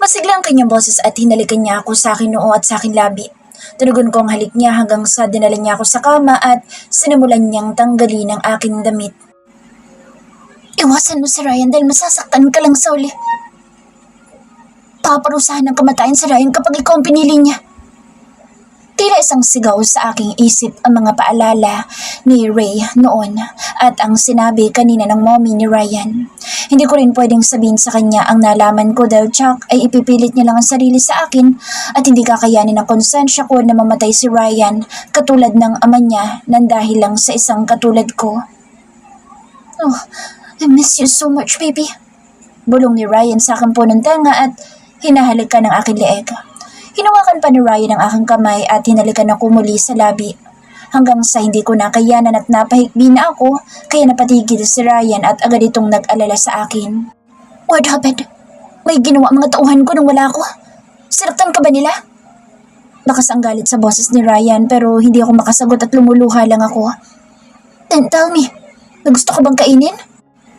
Masigla ang kanyang boses at hinalikan niya ako sa aking noo at sa aking labi. Tunugon ko ang halik niya hanggang sa dinala niya ako sa kama at sinimulan niyang tanggalin ang aking damit. Iwasan mo si Ryan dahil masasaktan ka lang sa uli. Paparusahan ng kamatayan si Ryan kapag ikaw ang pinili niya. Tila isang sigaw sa aking isip ang mga paalala ni Ray noon at ang sinabi kanina ng mommy ni Ryan. Hindi ko rin pwedeng sabihin sa kanya ang nalaman ko dahil Chuck ay ipipilit niya lang ang sarili sa akin at hindi kakayanin ng konsensya ko na mamatay si Ryan katulad ng ama niya nang dahil lang sa isang katulad ko. Oh, I miss you so much, baby. Bulong ni Ryan sa aking punong tenga at hinahalikan ng aking leeg. Hinawakan pa ni Ryan ang aking kamay at hinalikan ako muli sa labi. Hanggang sa hindi ko nakayanan at napahikbi na ako, kaya napatigil si Ryan at agad itong nag-alala sa akin. What happened? May ginawa mga tauhan ko nang wala ako. Sinaktan ka ba nila? Bakas ang galit sa boses ni Ryan pero hindi ako makasagot at lumuluha lang ako. Then tell me, nagusto ka bang kainin?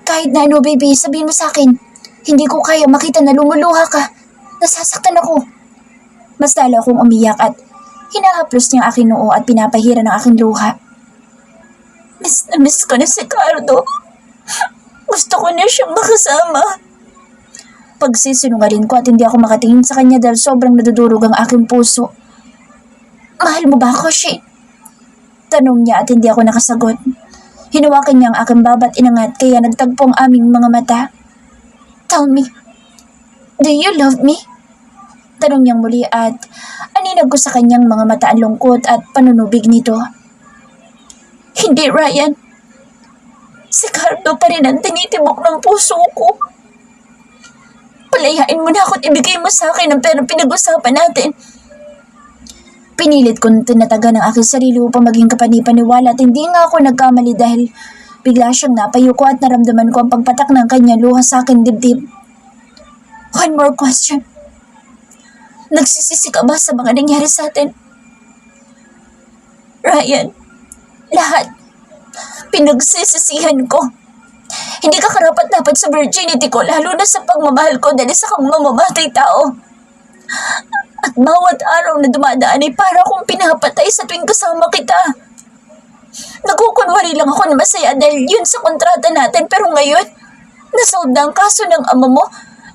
Kahit na ano baby, sabihin mo sa akin. Hindi ko kaya makita na lumuluha ka. Nasasaktan ako. Mas lalo akong umiyak at hinahaplos niya aking noo at pinapahira ng aking luha. Miss na miss ko na si Cardo. Gusto ko na siyang makasama. Pagsisinungaling ko at hindi ako makatingin sa kanya dahil sobrang nadudurog ang aking puso. Mahal mo ba ako, Shane? Tanong niya at hindi ako nakasagot. Hinawakan niya ang aking baba at inangat kaya nagtagpo ang aming mga mata. Tell me, do you love me? Tanong niyang muli at aninag ko sa kanyang mga mata ang lungkot at panunubig nito. Hindi, Ryan. Si Cardo pa rin ang tinitibok ng puso ko. Palayain mo na ako at ibigay mo sa akin ang perang pinag-usapan natin. Pinilit kong tinataga ng aking sarili upang maging kapani-paniwala at hindi nga ako nagkamali dahil bigla siyang napayuko at naramdaman ko ang pagpatak ng kanyang luha sa aking dibdib. One more question. Nagsisisi ka ba sa mga nangyari sa atin? Ryan, lahat. Pinagsisisihan ko. Hindi ka karapat-dapat sa virginity ko, lalo na sa pagmamahal ko dahil sa kang mamamatay tao. At bawat araw na dumadaan ay para akong pinapatay sa tuwing kasama kita. Nagkukunwari lang ako na masaya dahil yun sa kontrata natin pero ngayon, nasold na ang kaso ng ama mo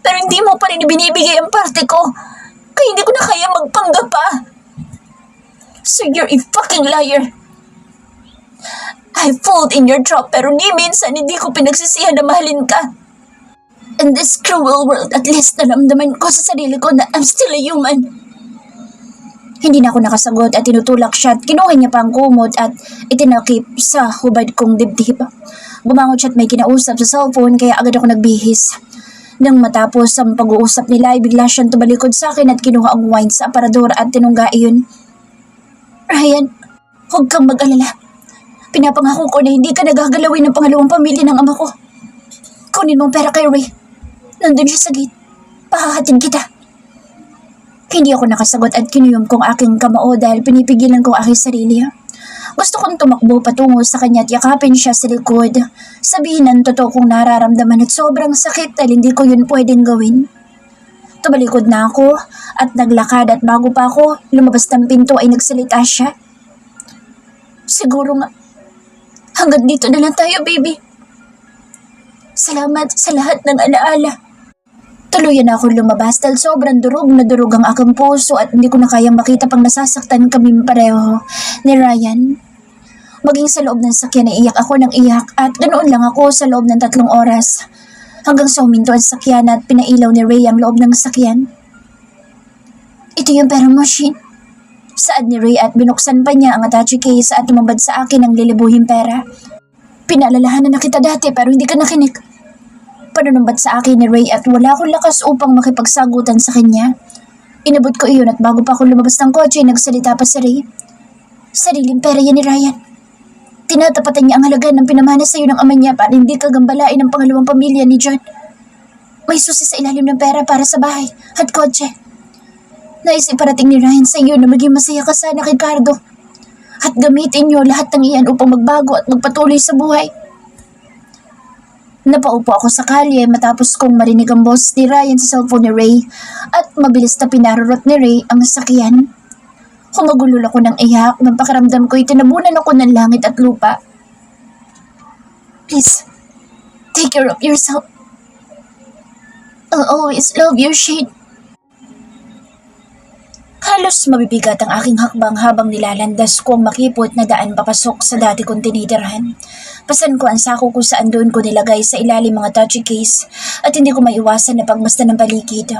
pero hindi mo pa rin ibinibigay ang parte ko. Kaya hindi ko na kaya magpanggap pa. So you're a fucking liar. I falled in your trap pero ni minsan hindi ko pinagsisihan na mahalin ka. In this cruel world, at least naramdaman ko sa sarili ko na I'm still a human. Hindi na ako nakasagot at tinutulak siya at kinuha niya pa ang kumot at itinakip sa hubad kong dibdib. Bumangon siya at may kinausap sa cellphone kaya agad ako nagbihis. Nang matapos ang pag-uusap nila ay bigla siyang tumalikod sa akin at kinuha ang wine sa aparador at tinungga iyon. Ryan, huwag kang mag-alala. Pinapangako ko na hindi ka nagagalawin ng pangalawang pamilya ng ama ko. Kunin mo ang pera kay Ray. Nandun siya sa gate. Pahahatin kita. Hindi ako nakasagot at kinuyom kong aking kamao dahil pinipigilan kong aking sarili. Gusto kong tumakbo patungo sa kanya at yakapin siya sa likod. Sabihin ang totoo kong nararamdaman at sobrang sakit dahil hindi ko yun pwedeng gawin. Tumalikod na ako at naglakad at bago pa ako lumabas ng pinto ay nagsalita siya. Siguro nga, hanggang dito na lang tayo, baby. Salamat sa lahat ng alaala. Tuluyan na akong lumabas dahil sobrang durog na durog ang aking puso at hindi ko na kayang makita pang nasasaktan kaming pareho ni Ryan. Maging sa loob ng sakyan ay iyak ako ng iyak at ganoon lang ako sa loob ng 3 oras. Hanggang sa huminto ang sakyan at pinailaw ni Ray ang loob ng sakyan. Ito yung pera machine. Saad ni Ray at binuksan pa niya ang attache case at tumambad sa akin ang lilibuhing pera. Pinaalalahanan na kita dati pero hindi ka nakinig. Panunumbat sa akin ni Ray at wala akong lakas upang makipagsagutan sa kanya. Inabot ko iyon at bago pa ako lumabas ng kotse, nagsalita pa si Ray. Sariling pera yan ni Ryan. Tinatapatan niya ang halaga ng pinamana sa iyo ng ama niya para hindi ka gambalain ng pangalawang pamilya ni John. May susi sa ilalim ng pera para sa bahay at kotse. Naisip parating ni Ryan sa iyo na maging masaya ka sana kay Cardo. At gamitin niyo lahat ng iyan upang magbago at magpatuloy sa buhay. Napaupo ako sa kalye matapos kong marinig ang boss ni Ryan sa cellphone ni Ray at mabilis na pinarurot ni Ray ang sakyan. Humagulol ako ng iyak nang pakiramdam ko'y tinabunan ako ng langit at lupa. Please, take care of yourself. I'll always love you, Shane. Halos mabibigat ang aking hakbang habang nilalandas ko ang makipot na daan papasok sa dati kong tinitirhan. Pasan ko ang sako kung saan doon ko nilagay sa ilalim mga touchy case at hindi ko maiwasan na pagmasdan ng paligid.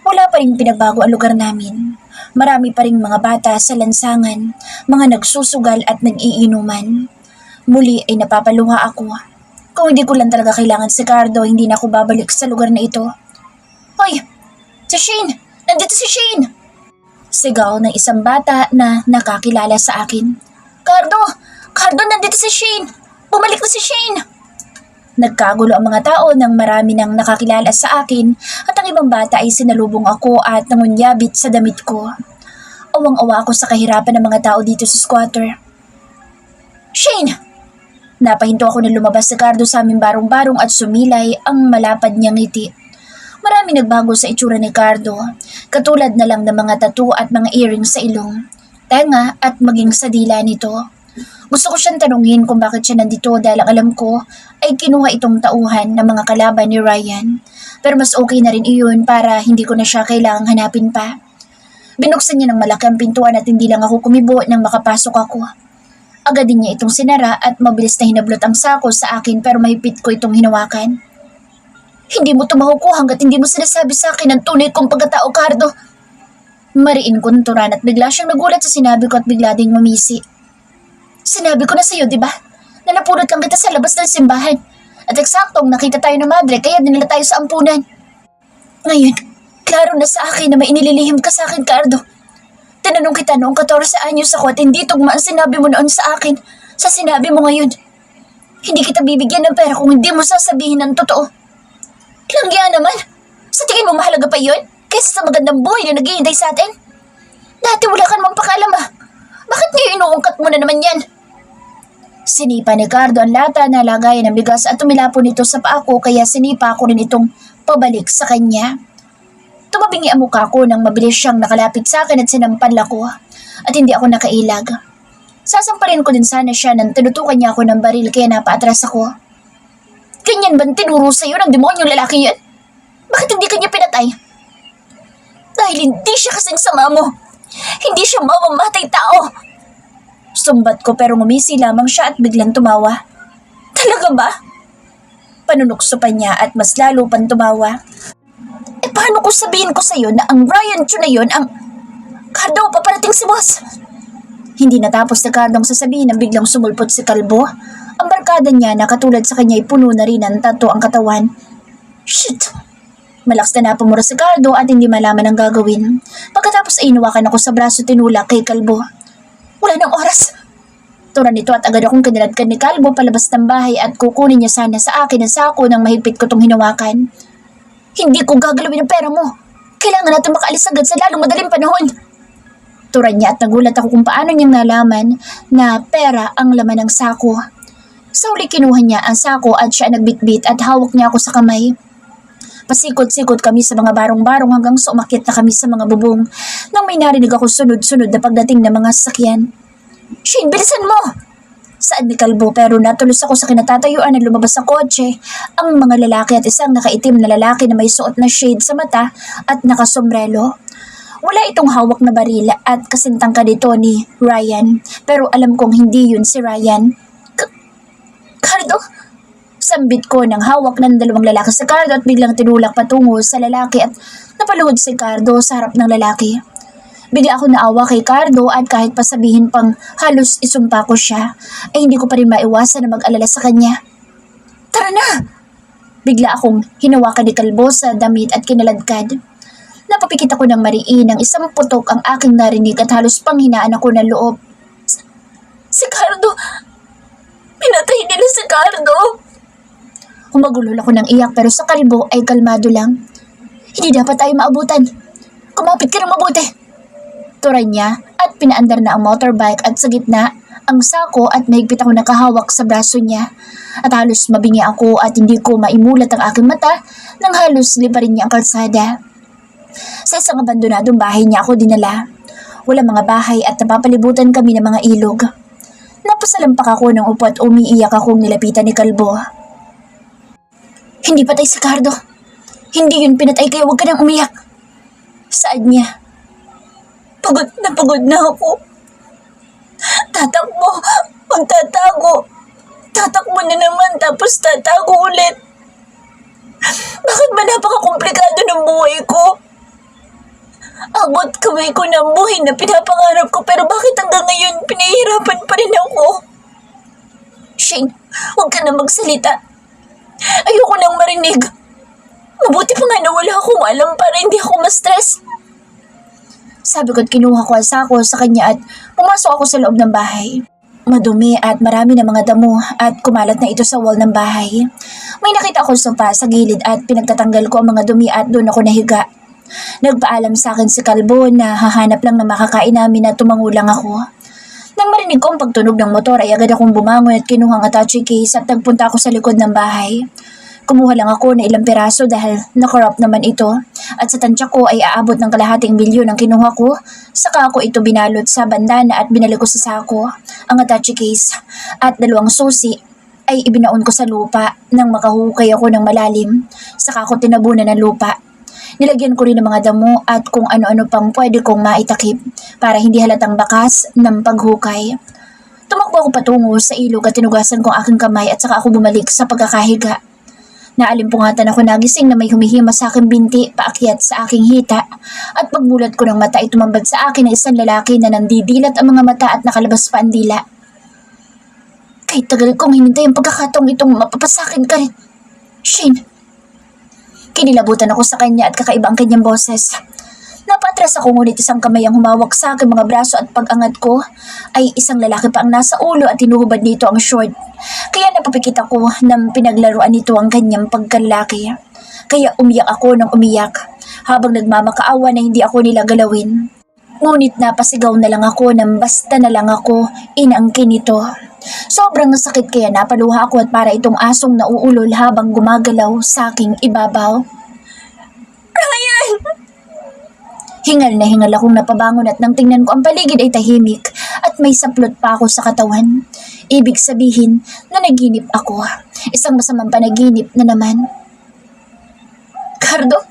Wala pa rin pinagbago ang lugar namin. Marami pa rin mga bata sa lansangan, mga nagsusugal at nag-iinuman. Muli ay napapaluha ako. Kung hindi ko lang talaga kailangan si Cardo, hindi na ako babalik sa lugar na ito. Hoy! Si Shane! Nandito si Shane! Sigaw ng isang bata na nakakilala sa akin. Cardo! Cardo, nandito si Shane! Bumalik na si Shane! Nagkagulo ang mga tao nang marami nang nakakilala sa akin at ang ibang bata ay sinalubong ako at nangunyabit sa damit ko. Awang-awa ako sa kahirapan ng mga tao dito sa squatter. Shane! Napahinto ako na lumabas si Cardo sa aming barong-barong at sumilay ang malapad niyang ngiti. Marami nagbago sa itsura ni Cardo, katulad na lang ng mga tattoo at mga earrings sa ilong, tenga at maging sa dila nito. Gusto ko siyang tanungin kung bakit siya nandito dahil ang alam ko ay kinuha itong tauhan ng mga kalaban ni Ryan. Pero mas okay na rin iyon para hindi ko na siya kailangang hanapin pa. Binuksan niya ng malaki ang pintuan at hindi lang ako kumibo nang makapasok ako. Agad din niya itong sinara at mabilis na hinablot ang sako sa akin pero mahigpit ko itong hinawakan. Hindi mo tumahuko hanggat hindi mo sinasabi sa akin ang tunay kong pagkatao, Cardo. Mariin kunturan at bigla siyang nagulat sa sinabi ko at bigla ding mamisi. Sinabi ko na sa'yo, di ba? Na napulot lang kita sa labas ng simbahan. At eksaktong nakita tayo ng madre kaya dinala tayo sa ampunan. Ngayon, klaro na sa akin na may inililihim ka sa akin, Cardo. Tinanong kita noong 14 anyos ako at hindi tugma ang sinabi mo noon sa akin sa sinabi mo ngayon. Hindi kita bibigyan ng pera kung hindi mo sasabihin ang totoo. Langya naman. Sa tingin mo mahalaga pa yun? Kaysa sa magandang buhay na naghihintay sa atin? Dati wala ka namang pakaalam ah. Bakit ngayon inuungkat mo na naman yan? Sinipa ni Cardo ang lata na lagayan ng bigas at tumilapo nito sa paa ko kaya sinipa ko rin itong pabalik sa kanya. Tumabingi ang mukha ko nang mabilis siyang nakalapit sa akin at sinampal ako at hindi ako nakailag. Sasamparin ko din sana siya nang tinutukan niya ako ng baril kaya napaatras ako. Ganyan bang tinuro sa'yo ng demonyong lalaki yan? Bakit hindi kanya pinatay? Dahil hindi siya kasing sama mo. Hindi siya mamamatay tao. Sumbat ko pero ngumisi lamang siya at biglang tumawa. Talaga ba? Panunukso pa niya at mas lalo pang tumawa. Paano ko sabihin ko sa'yo na ang Ryan Chu na yun ang... Cardo, paparating si boss. Hindi natapos na Cardo ang sasabihin nang biglang sumulpot si Kalbo. Ang barkada niya na katulad sa kanya ay puno na rin ng tattoo ang katawan. Shit! Malakas na napamura si Cardo at hindi malaman ang gagawin. Pagkatapos ay inawakan ako sa braso tinulak kay Kalbo. Wala nang oras. Tura nito at agad akong kiniladkan ni Kalbo palabas ng bahay at kukunin niya sana sa akin ang sako nang mahigpit ko tong hinawakan. Hindi ko gagalawin ang pera mo. Kailangan natin makaalis agad sa lalong madaling panahon. Turan niya at nagulat ako kung paano niyang nalaman na pera ang laman ng sako. Sa huli kinuha niya ang sako at siya nagbitbit at hawak niya ako sa kamay. Pasikot-sikot kami sa mga barong-barong hanggang sa umakyat na kami sa mga bubong nang may narinig ako sunod-sunod na pagdating ng mga sasakyan. Shane, bilisan mo! Saan ni Kalbo pero natulos ako sa kinatatayuan na lumabas sa kotse ang mga lalaki at isang nakaitim na lalaki na may suot na shade sa mata at nakasombrelo. Wala itong hawak na baril at kasintang ka dito ni Ryan pero alam kong hindi yun si Ryan. Cardo? Sambit ko ng hawak ng dalawang lalaki sa Cardo at biglang tinulak patungo sa lalaki at napaluhod si Cardo sa harap ng lalaki. Bigla ako naawa kay Cardo at kahit pasabihin pang halos isumpa ko siya, ay hindi ko pa rin maiwasan na mag-alala sa kanya. Tara na! Bigla akong hinawakan ni Kalbo sa damit at kinaladkad. Napapikit ako ng mariin ng isang putok ang aking narinig at halos panghinaan ako ng loob. Si Cardo! Pinatay nila si Cardo! Humagulol ako ng iyak pero sa Kalbo ay kalmado lang. Hindi dapat tayo maabutan. Kumapit ka ng mabuti. Turan niya at pinaandar na ang motorbike at sa gitna ang sako at mahigpit ako nakahawak sa braso niya. At halos mabingi ako at hindi ko maimulat ang aking mata nang halos liparin niya ang kalsada. Sa isang abandonadong bahay niya ako dinala. Walang mga bahay at napapalibutan kami ng mga ilog. Napasalampak ako ng upo at umiiyak akong nilapitan ni Kalbo. Hindi patay si Cardo. Hindi yun pinatay kaya huwag ka nang umiyak. Saad niya. Pagod na ako. Tatakbo. Magtatago. Tatakbo na naman tapos tatago ulit. Bakit ba napakakomplikado ng buhay ko? Abot kamay ko ng buhay na pinapangarap ko pero bakit hanggang ngayon pinahihirapan pa rin ako? Shane, huwag ka na magsalita. Ayoko nang marinig. Mabuti pa nga na wala akong alam para hindi ako ma-stress. Sabi ko at kinuha ko ang sako sa kanya at pumasok ako sa loob ng bahay. Madumi at marami na mga damo at kumalat na ito sa wall ng bahay. May nakita akong sofa sa gilid at pinagtatanggal ko ang mga dumi at doon ako nahiga. Nagpaalam sa akin si Kalbo na hahanap lang na makakain namin at tumangulang ako. Nang marinig ko ang pagtunog ng motor ay agad akong bumangon at kinuha ang attache case at nagpunta ako sa likod ng bahay. Kumuha lang ako ng ilang piraso dahil nakorap naman ito at sa tansya ko ay aabot ng kalahating milyon ang kinuha ko. Saka ako ito binalot sa bandana at binalik ko sa sako ang attache case at 2 susi ay ibinaon ko sa lupa nang makahukay ako ng malalim. Saka ako tinabunan ng lupa. Nilagyan ko rin ng mga damo at kung ano-ano pang pwede kong maitakip para hindi halatang bakas ng paghukay. Tumakbo ako patungo sa ilog at tinugasan ko ang aking kamay at saka ako bumalik sa pagkakahiga. Naalimpungatan ako nagising na may humihima sa aking binti paakyat sa aking hita at pagmulat ko ng mata ay tumambad sa akin ng isang lalaki na nandidilat ang mga mata at nakalabas pa ang dila. Kahit tagal kong hinintay ang pagkakataong itong mapapasakin ka rin. Shane. Kinilabutan ako sa kanya at kakaiba ang kanyang boses. Napatras ako ngunit isang kamay ang humawak sa aking mga braso at pag-angat ko ay isang lalaki pa ang nasa ulo at tinuhubad nito ang short. Kaya napapikit ako nang pinaglaruan nito ang kanyang pagkalaki. Kaya umiyak ako ng umiyak habang nagmamakaawa na hindi ako nila galawin. Ngunit napasigaw na lang ako nang basta na lang ako inaangkin nito. Sobrang sakit kaya napaluha ako at para itong asong nauulol habang gumagalaw sa aking ibabaw. Ryan! Hingal na hingal akong napabangon at nang tingnan ko ang paligid ay tahimik at may saplot pa ako sa katawan. Ibig sabihin na naginip ako. Isang masamang panaginip na naman. Cardo?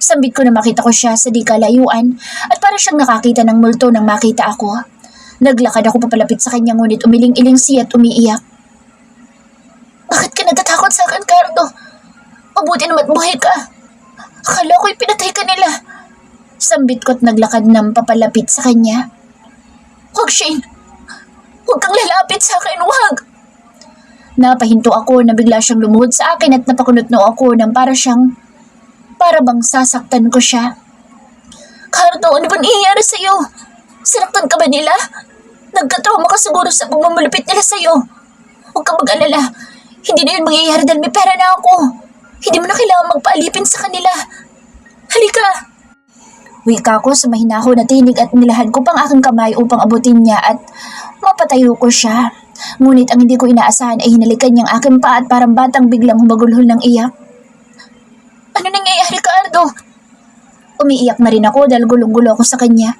Sambit ko na makita ko siya sa di kalayuan at para siyang nakakita ng multo nang makita ako. Naglakad ako papalapit sa kanya ngunit umiling-iling siya at umiiyak. Bakit ka natatakot sa akin, Cardo? Mabuti naman buhay ka. Akala ko'y pinatay ka nila. Sambit ko at naglakad ng papalapit sa kanya. Huwag, Shane. Huwag kang lalapit sa akin, huwag. Napahinto ako na bigla siyang lumuhod sa akin at napakunot-no ako ng para bang sasaktan ko siya. Cardo, ano ba nangyayari sa'yo? Sinaktan ka ba nila? Nagkatrauma ka siguro sa pagmamalupit nila sa'yo. Huwag kang mag-alala. Hindi na yun mangyayari dahil may pera na ako. Hindi mo na kailangan magpaalipin sa kanila. Halika! Wika ko sa mahinahon na tinig at nilahad ko pang aking kamay upang abutin niya at mapatayo ko siya. Ngunit ang hindi ko inaasahan ay hinalikan niyang aking paa at parang batang biglang humagulhol ng iyak. Ano nangyayari, Cardo? Umiiyak na rin ako dahil gulong-gulo ako sa kanya.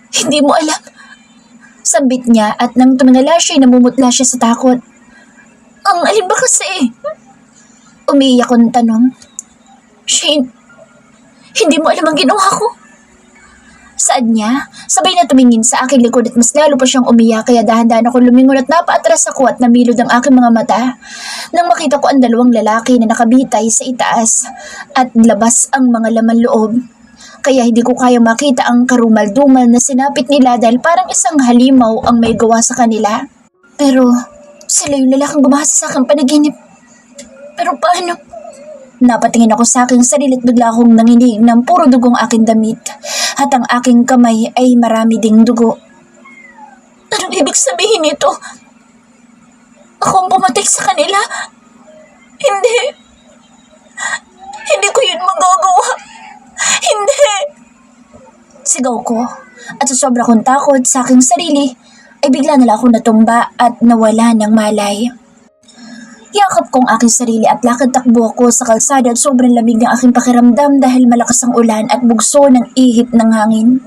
Hindi mo alam. Sambit niya at nang tumingala siya ay namumutla siya sa takot. Ang alin ba kasi? Umiiyak ko ng tanong. Shane, hindi mo alam ang ginawa ko. Saan niya? Sabay na tumingin sa aking likod at mas lalo pa siyang umiyak kaya dahan-dahan ako lumingon at napaatras ako at namilod ang aking mga mata. Nang makita ko ang 2 lalaki na nakabitay sa itaas at labas ang mga laman loob. Kaya hindi ko kaya makita ang karumal-dumal na sinapit nila dahil parang isang halimaw ang may gawa sa kanila. Pero sila yung lalaking gumahasa sa aking panaginip. Pero paano? Napatingin ako sa aking sarili at bigla akong nanginig ng puro dugong aking damit at ang aking kamay ay marami ding dugo. Anong ibig sabihin nito? Ako ang pumatay sa kanila? Hindi. Hindi ko yun magagawa. Hindi. Sigaw ko at sa sobra kong takot sa aking sarili ay bigla na lang ako natumba at nawala ng malay. Yakap kong aking sarili at lakad takbo ako sa kalsada at sobrang lamig ng aking pakiramdam dahil malakas ang ulan at bugso ng ihip ng hangin.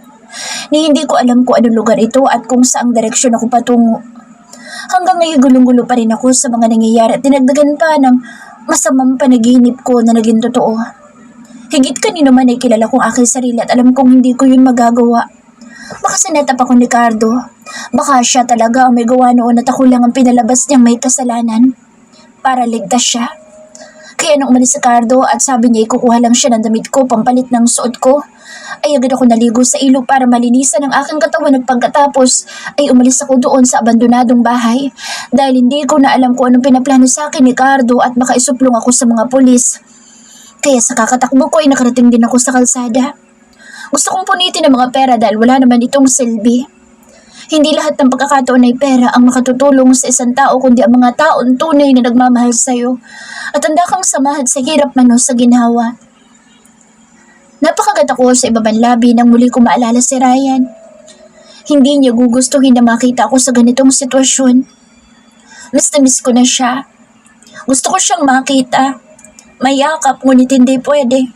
Ni hindi ko alam kung anong lugar ito at kung saang direksyon ako patungo. Hanggang ngayon gulong-gulo pa rin ako sa mga nangyayari at dinagdagan pa ng masamang panaginip ko na naging totoo. Higit kanino man ay kilala kong aking sarili at alam kong hindi ko yun magagawa. Baka sinetap ako ni Cardo. Baka siya talaga ang may gawa noon at ako lang ang pinalabas niyang may kasalanan para ligtas siya. Kaya nung umalis si Cardo at sabi niya ikukuha lang siya ng damit ko pampalit ng suot ko, ay agad ako naligo sa ilog para malinisan ang aking katawan at pagkatapos ay umalis ako doon sa abandonadong bahay dahil hindi ko na alam kung anong pinaplano sa akin ni Cardo at baka isuplong ako sa mga pulis. Kaya sa kakatakbo ko ay nakarating din ako sa kalsada. Gusto kong punitin ang mga pera dahil wala naman itong silbi. Hindi lahat ng pagkakataon ay pera ang makatutulong sa isang tao kundi ang mga taong tunay na nagmamahal sa iyo at handa kang samahan sa hirap man o sa ginhawa. Napakagat ako sa ibabang labi nang muli ko maalala si Ryan. Hindi niya gugustuhin na makita ako sa ganitong sitwasyon. Miss na miss ko na siya. Gusto ko siyang makita. Mayakap ngunit hindi pwede.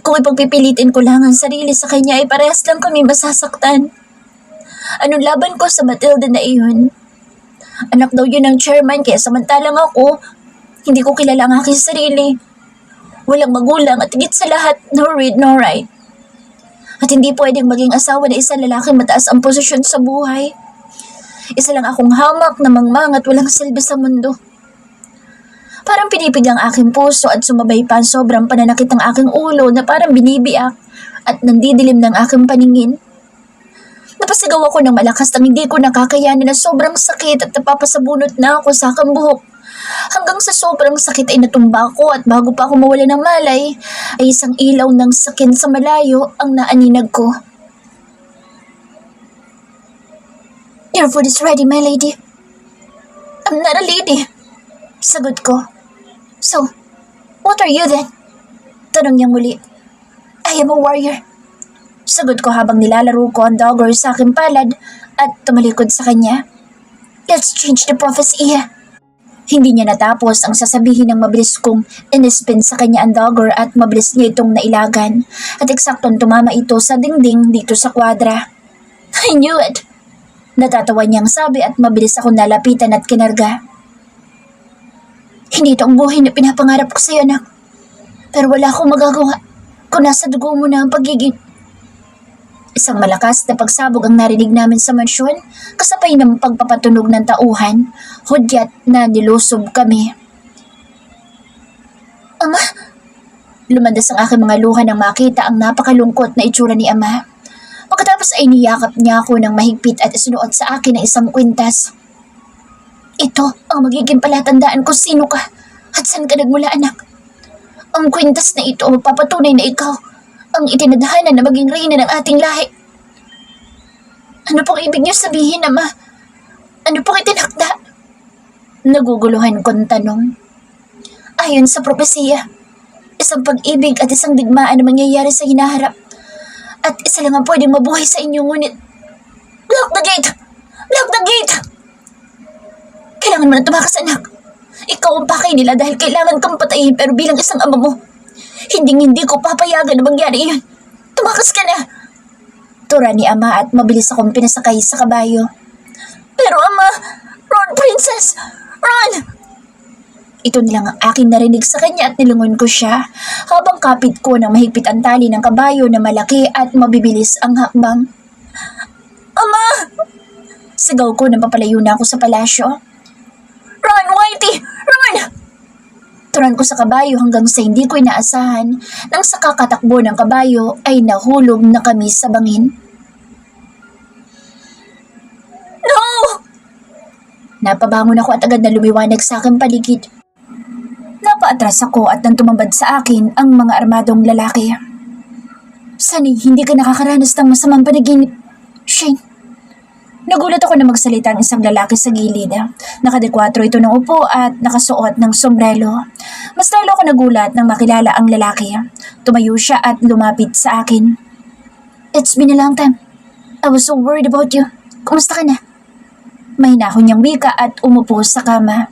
Kung ipagpipilitin ko lang ang sarili sa kanya ay parehas lang kami masasaktan. Anong laban ko sa Matilda na iyon? Anak daw yun ng chairman kaya samantalang ako, hindi ko kilala ang aking sarili. Walang magulang at higit sa lahat, no read, no write. At hindi pwedeng maging asawa na isang lalaking mataas ang posisyon sa buhay. Isa lang akong hamak na mangmang at walang silbi sa mundo. Parang pinipig ang aking puso at sumabay pa ang sobrang pananakit ng aking ulo na parang binibiyak at nandidilim ng aking paningin. Napasigaw ako ng malakas nang hindi ko nakakayanin na sobrang sakit at napapasabunot na ako sa aking buhok. Hanggang sa sobrang sakit ay natumba ako at bago pa ako mawala ng malay, ay isang ilaw ng sakin sa malayo ang naaninag ko. Your food is ready, my lady. I'm not a lady. Sagot ko. So, what are you then? Tanong niya muli. I am a warrior. Sagot ko habang nilalaro ko ang dagger sa aking palad at tumalikod sa kanya. Let's change the prophecy. Hindi niya natapos ang sasabihin ng mabilis kong inispin sa kanya ang dagger at mabilis niya itong nailagan at eksaktong tumama ito sa dingding dito sa kwadra. I knew it! Natatawa niyang sabi at mabilis ako nalapitan at kinarga. Hindi ito ang buhay na pinapangarap ko sa'yo, anak. Pero wala akong magagawa kung nasa dugo mo na ang pagiging. Isang malakas na pagsabog ang narinig namin sa mansyon, kasabay ng pagpapatunog ng tauhan, hudyat na nilusob kami. Ama! Lumandas ang aking mga luha nang makita ang napakalungkot na itsura ni Ama. Pagkatapos ay niyakap niya ako ng mahigpit at isinuot sa akin ng isang kwintas. Ito ang magiging palatandaan kung sino ka at saan ka nagmula, anak. Ang kwintas na ito magpapatunay na ikaw ang itinadhana na maging reyna ng ating lahi. Ano pong ibig niyo sabihin, Ama? Ano pong itinakda? Naguguluhan kong tanong. Ayon sa propesiya, isang pag-ibig at isang digmaan na mangyayari sa hinaharap. At isa lang ang pwedeng mabuhay sa inyo, ngunit lock the gate! Lock the gate! Kailangan mo na tumakas, anak. Ikaw ang pakay nila dahil kailangan kang patayin pero bilang isang ama mo, hindi ko papayagan na mangyari iyon. Tumakas ka na! Tura ni Ama at mabilis akong pinasakay sa kabayo. Pero Ama, Ron, Princess! Ron! Ito nilang ang aking narinig sa kanya at nilungon ko siya habang kapit ko ng mahigpit ang tali ng kabayo na malaki at mabibilis ang hakbang. Ama! Sigaw ko nang papalayo na ako sa palasyo. Ron, Whitey! Ron! Turan ko sa kabayo hanggang sa hindi ko inaasahan nang sa kakatakbo ng kabayo ay nahulog na kami sa bangin. No! Napabangon ako at agad na lumiwanag sa aking paligid. Napaatras ako at nang tumambad sa akin ang mga armadong lalaki. Sana'y hindi ka nakakaranas ng masamang panaginip, Shane. Nagulat ako na magsalita ang isang lalaki sa gilid. Nakadekwatro ito ng upo at nakasuot ng sombrero. Mas lalo ako nagulat nang makilala ang lalaki. Tumayo siya at lumapit sa akin. It's been a long time. I was so worried about you. Kumusta ka na? Mahinahon niyang wika at umupo sa kama.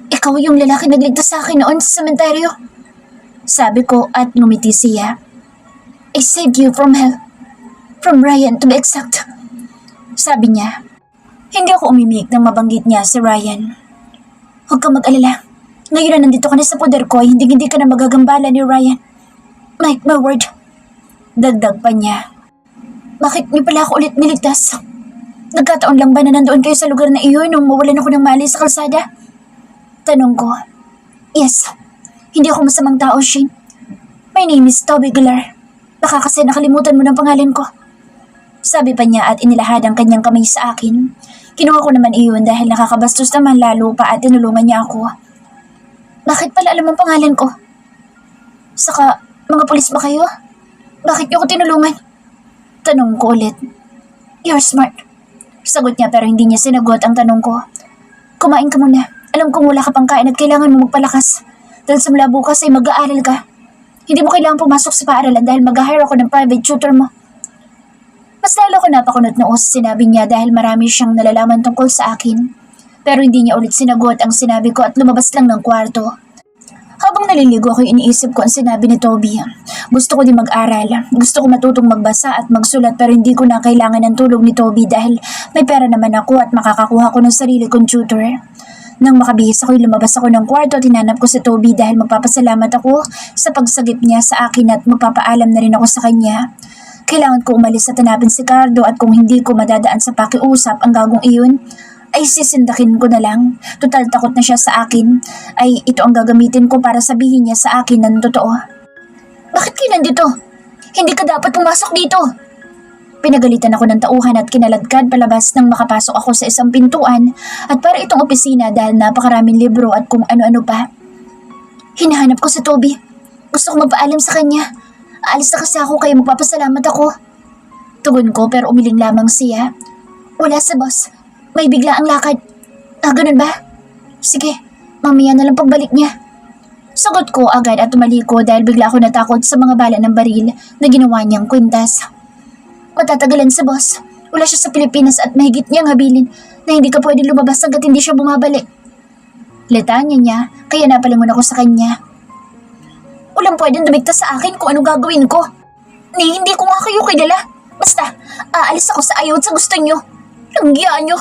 Ikaw yung lalaki nagligtas sa akin noon sa sementeryo. Sabi ko at ngumiti siya. I saved you from hell. From Ryan to be exact. Sabi niya. Hindi ako umimik nang mabanggit niya si Ryan. Huwag kang mag-alala. Ngayon na nandito ka na sa poder ko, hindi ka na magagambala ni Ryan. Mike, my word. Dagdag pa niya. Bakit niyo pala ako ulit niligtas? Nagkataon lang ba na nandoon kayo sa lugar na iyon nung mawalan ako ng mali sa kalsada? Tanong ko. Yes. Hindi ako masamang tao, Shane. My name is Toby Gular. Baka kasi nakalimutan mo ng pangalan ko. Sabi pa niya at inilahad ang kanyang kamay sa akin. Kinuha ko naman iyon dahil nakakabastos naman lalo pa at tinulungan niya ako. Bakit pala alam ang pangalan ko? Saka, mga pulis ba kayo? Bakit niyo ko tinulungan? Tanong ko ulit. You're smart. Sagot niya pero hindi niya sinagot ang tanong ko. Kumain ka muna. Alam kong wala ka pang kain at kailangan mo magpalakas. Dahil sa mula bukas ay mag-aaral ka. Hindi mo kailangan pumasok sa paaralan dahil mag-hire ako ng private tutor mo. Mas lalo ko napakunot noo sa sinabi niya dahil marami siyang nalalaman tungkol sa akin. Pero hindi niya ulit sinagot ang sinabi ko at lumabas lang ng kwarto. Habang naliligo ako, iniisip ko ang sinabi ni Toby. Gusto ko din mag-aral. Gusto ko matutong magbasa at magsulat pero hindi ko na kailangan ng tulong ni Toby dahil may pera naman ako at makakakuha ko ng sarili kong tutor. Nang makabihis ako'y lumabas ako ng kwarto at hinanap ko si Toby dahil magpapasalamat ako sa pagsagip niya sa akin at magpapaalam na rin ako sa kanya. Kailangan ko umalis at hanapin si Cardo at kung hindi ko madadaan sa pakiusap ang gagong iyon, ay sisindakin ko na lang. Total takot na siya sa akin, ay ito ang gagamitin ko para sabihin niya sa akin na totoo. Bakit kayo nandito? Hindi ka dapat pumasok dito. Pinagalitan ako ng tauhan at kinaladkad palabas nang makapasok ako sa isang pintuan at para itong opisina dahil napakaraming libro at kung ano-ano pa. Hinahanap ko si Toby. Gusto ko magpaalam sa kanya. Aalis na kasi ako kaya magpapasalamat ako. Tugon ko pero umiling lamang siya. Wala sa boss. May bigla ang lakad. Ganun ba? Sige, mamaya na lang pagbalik niya. Sagot ko agad at tumaliko dahil bigla ako natakot sa mga bala ng baril na ginawa niyang kwintas. Matatagalan sa boss. Wala siya sa Pilipinas at mahigit niyang habilin na hindi ka pwede lumabas hanggat hindi siya bumabalik. Letanya niya, kaya napalingon ako sa kanya. Walang pwedeng dumikta sa akin kung anong gagawin ko. Hindi ko nga kayo kilala. Basta, aalis ako sa ayaw at sa gusto niyo. Langyaan niyo.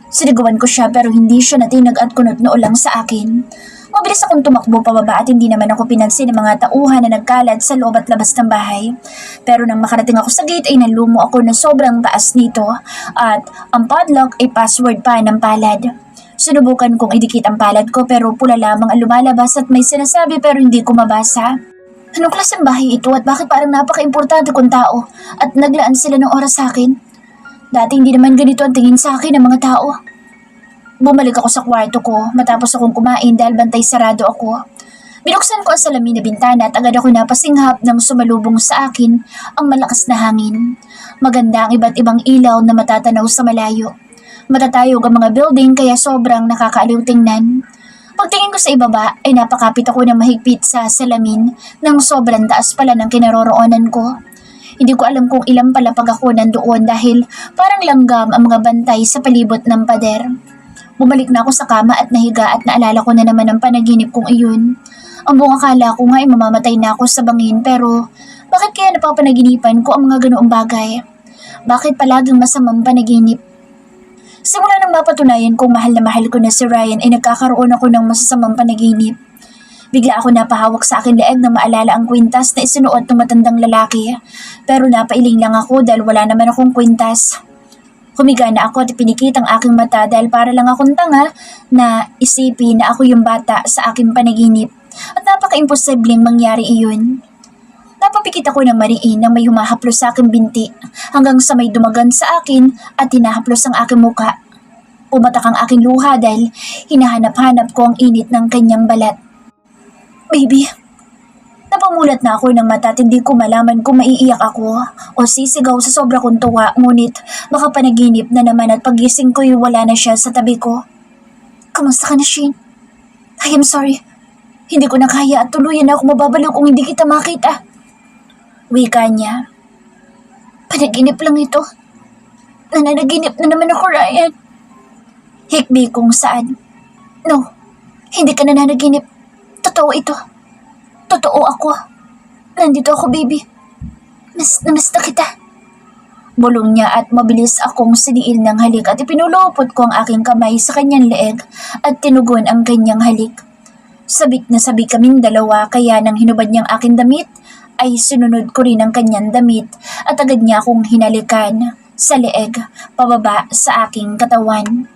Sinigawan ko siya pero hindi siya natinag at kunot noo lang sa akin. Mabilis akong tumakbo pababa at hindi naman ako pinansin ng mga tauhan na nagkalad sa loob at labas ng bahay. Pero nang makarating ako sa gate ay nalumo ako na sobrang taas nito at ang padlock ay password pa ng palad. Sinubukan kong idikit ang palad ko pero pula lamang ang lumalabas at may sinasabi pero hindi ko mabasa. Anong klaseng bahay ito at bakit parang napaka-importante kong tao at naglaan sila ng oras sa akin? Dati hindi naman ganito ang tingin sa akin ng mga tao. Bumalik ako sa kwarto ko matapos akong kumain dahil bantay sarado ako. Binuksan ko ang salamin na bintana at agad ako napasinghap nang sumalubong sa akin ang malakas na hangin. Maganda ang iba't ibang ilaw na matatanaw sa malayo. Matatayog ang mga building kaya sobrang nakakaaliw tingnan. Pagtingin ko sa ibaba ay napakapit ako ng mahigpit sa salamin nang sobrang taas pala ng kinaroroonan ko. Hindi ko alam kung ilang palapag ako nandoon dahil parang langgam ang mga bantay sa palibot ng pader. Bumalik na ako sa kama at nahiga at naalala ko na naman ang panaginip kong iyon. Ang buong akala ko nga ay mamamatay na ako sa bangin pero bakit kaya napapanaginipan ko ang mga ganoong bagay? Bakit palaging masamang panaginip? Simula nang mapatunayan kong mahal na mahal ko na si Ryan ay nagkakaroon ako ng masasamang panaginip. Bigla ako napahawak sa akin leeg nang maalala ang kwintas na isinuot ng matandang lalaki. Pero napailing lang ako dahil wala naman akong kwintas. Humiga na ako at pinikit ang aking mata dahil para lang akong tanga na isipin na ako yung bata sa aking panaginip. At napaka-imposibleng mangyari iyon. Napapikit ako ng mariin nang may humahaplos sa aking binti hanggang sa may dumagan sa akin at hinahaplos ang aking muka. Umatak ang aking luha dahil hinahanap-hanap ko ang init ng kanyang balat. Baby, napamulat na ako ng mata at hindi ko malaman kung maiiyak ako o sisigaw sa sobra kong tuwa ngunit baka panaginip na naman at pagising ko'y wala na siya sa tabi ko. Kamusta ka na, Shane? I am sorry. Hindi ko na kaya at tuluyan na ako mababalo kung hindi kita makita. Wika niya. Panaginip lang ito. Nananaginip na naman ako, Ryan. Hikbi kung saan. No, hindi ka nananaginip. Totoo ito. Totoo ako. Nandito ako, baby. Namiss na kita. Bulong niya at mabilis akong siniil ng halik at ipinulupot ko ang aking kamay sa kanyang leeg at tinugon ang kanyang halik. Sabik na sabik kaming dalawa kaya nang hinubad niyang aking damit ay sinunod ko rin ang kanyang damit at agad niya akong hinalikan sa leeg pababa sa aking katawan.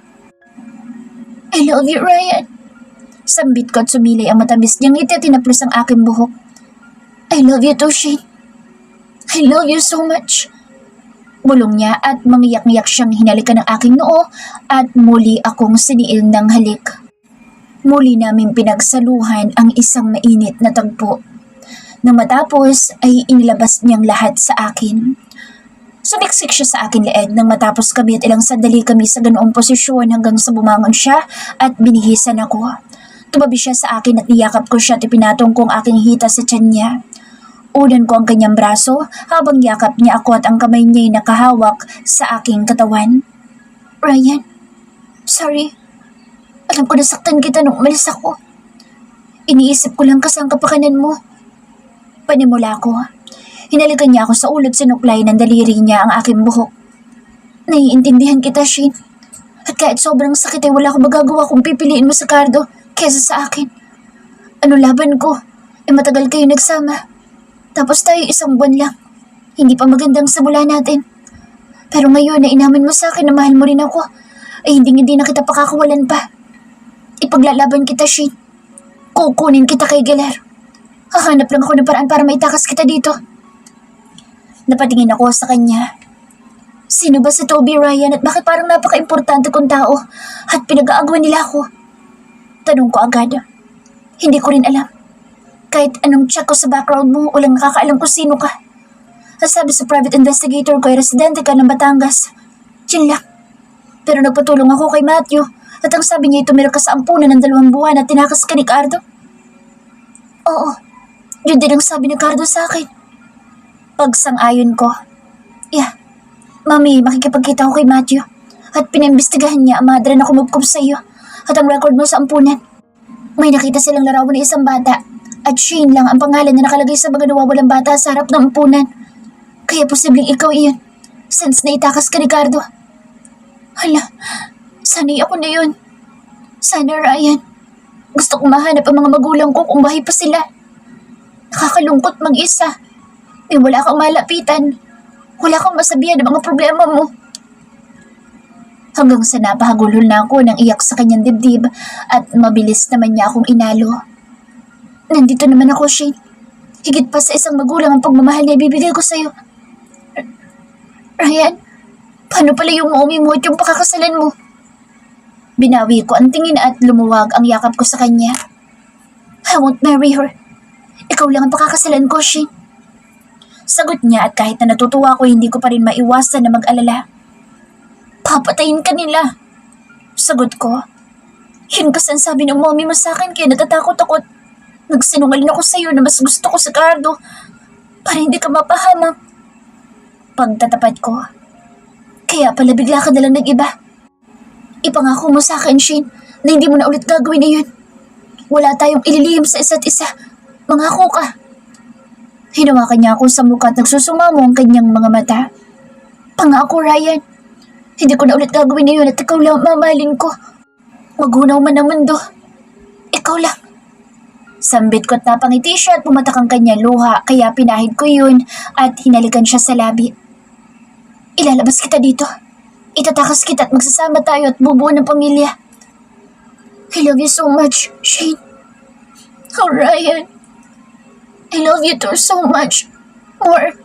I love you, Ryan. Sambit ko at sumilay ang matamis niyang ngiti at tinaplos ang aking buhok. I love you too, Shane. I love you so much. Bulong niya at mangiyak-ngiyak siyang hinalikan ng aking noo at muli akong siniil ng halik. Muli namin pinagsaluhan ang isang mainit na tagpo. Nang matapos ay inilabas niyang lahat sa akin. Sumiksik siya sa akin leeg nang matapos kami at ilang sandali kami sa ganoong posisyon hanggang sa bumangon siya at binihisan ako. Tumabi siya sa akin at niyakap ko siya at ipinatong ko ang aking hita sa tiyan niya. Unan ko ang kanyang braso habang yakap niya ako at ang kamay niya'y nakahawak sa aking katawan. Ryan, sorry. Alam ko nasaktan kita nung umalis ako. Iniisip ko lang kasi ang kapakanan mo. Panimula ko. Hinalikan niya ako sa ulo at sinuklay ng daliri niya ang aking buhok. Naiintindihan kita, Shane. At kahit sobrang sakit ay wala akong magagawa kung pipiliin mo si Cardo kesa sa akin. Ano laban ko? Matagal kayo nagsama. Tapos tayo isang buwan lang. Hindi pa magandang simula natin. Pero ngayon na inamin mo sa akin na mahal mo rin ako, ay hindi na kita pakakawalan pa. Ipaglalaban kita, Shane. Kukunin kita kay Geller. Hahanap lang ako ng paraan para maitakas kita dito. Napatingin ako sa kanya. Sino ba si Toby, Ryan, at bakit parang napaka-importante kong tao at pinag-aagawan nila ako? Tanong ko agad. Hindi ko rin alam. Kahit anong check ko sa background mo, walang nakakaalam kung sino ka. Ang sabi sa private investigator ko ay residente ka ng Batangas. Yun lang. Pero nagpatulong ako kay Matthew at ang sabi niya ay tumira ka sa ampunan ng 2 buwan at tinakas ka ni Cardo. Oo, yun din ang sabi ni Cardo sa akin. Pagsang-ayon ko. Yeah, Mami, makikipagkita ko kay Matthew at pinaimbestigahan niya ang madre na kumubkob sa iyo at ang record mo sa ampunan. May nakita silang larawan ng isang bata. At Shane lang ang pangalan na nakalagay sa mga nawawalang bata sa harap ng ampunan. Kaya posibleng ikaw iyon, since naitakas ka ni Cardo. Hala, sana'y ako na yun. Sana, Ryan. Gusto kong mahanap ang mga magulang ko kung bahay pa sila. Nakakalungkot mag-isa. Wala kang malapitan. Wala kang masabihan ng mga problema mo. Hanggang sa napahagulhol na ako nang iyak sa kanyang dibdib at mabilis naman niya akong inalo. Nandito naman ako, Shane. Higit pa sa isang magulang ang pagmamahal na ibibigay ko sa'yo. Ryan, paano pala yung mommy mo at yung pakakasalan mo? Binawi ko ang tingin at lumuwag ang yakap ko sa kanya. I won't marry her. Ikaw lang ang pakakasalan ko, Shane. Sagot niya at kahit na natutuwa ko, hindi ko pa rin maiwasan na mag-alala. Papatayin ka nila. Sagot ko. Yun kasi ang sabi ng mommy mo sa akin kaya natatakot ako. Nagsinungaling ako sa'yo na mas gusto ko si Cardo para hindi ka mapahamak. Pagtatapat ko. Kaya pala bigla ka nalang nag-iba. Ipangako mo sa akin, Shane, na hindi mo na ulit gagawin na yun. Wala tayong ililihim sa isa't isa. Mangako ka. Hinawakan niya ako sa mukha at nagsusumamo ang kanyang mga mata. Pangako, Ryan. Hindi ko na ulit gagawin na yun at ikaw lang mamahalin ko. Magunaw man ang mundo. Ikaw lang. Sambit ko at napangiti siya at pumatak ang kanyang luha kaya pinahid ko yun at hinalikan siya sa labi. Ilalabas kita dito. Itatakas kita at magsasama tayo at bubuo ng pamilya. I love you so much, Shane. Oh, Ryan. I love you too so much. More.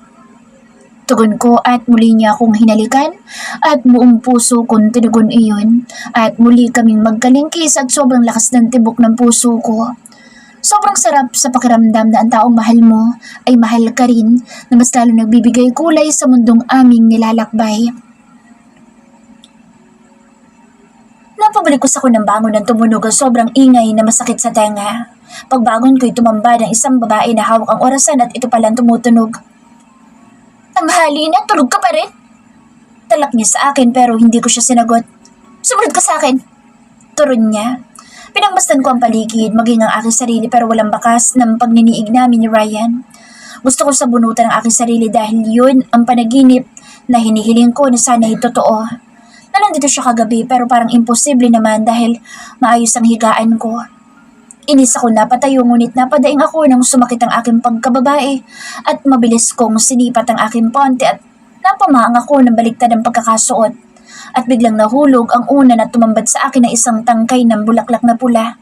Tugon ko at muli niya akong hinalikan at buong puso kong tinugon iyon at muli kaming magkalingkis at sobrang lakas ng tibok ng puso ko. Sobrang sarap sa pakiramdam na ang taong mahal mo ay mahal ka rin na mas lalo nagbibigay kulay sa mundong aming nilalakbay. Napabalik ko sa kunang bangon ng tumunog ang sobrang ingay na masakit sa tenga. Pagbangon ko'y tumamba ng isang babae na hawak ang orasan at ito palang tumutunog. Tanghali na, tulog ka pa rin? Italak niya sa akin pero hindi ko siya sinagot. Sumunod ka sa akin! Turon niya. Pinagmasdan ko ang paligid, maging ang aking sarili pero walang bakas ng pagniniig namin ni Ryan. Gusto ko sabunutan ang aking sarili dahil yun ang panaginip na hinihiling ko na sana'y totoo. Na nandito siya kagabi pero parang imposible naman dahil maayos ang higaan ko. Inis ako na patayo ngunit napadaing ako nang sumakit ang aking pagkababae at mabilis kong sinipat ang aking ponte at napamahang ako ng baliktad ang pagkakasuot at biglang nahulog ang una na tumambad sa akin na isang tangkay ng bulaklak na pula.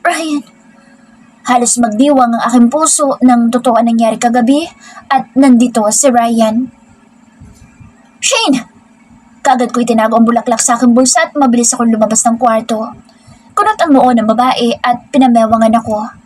Ryan, halos magdiwang ang aking puso nang totoo ang nangyari kagabi at nandito si Ryan. Shane! Kaagad ko itinago ang bulaklak sa aking bulsa at mabilis akong lumabas ng kwarto. Kunot ang noo ng babae at pinamewangan ako.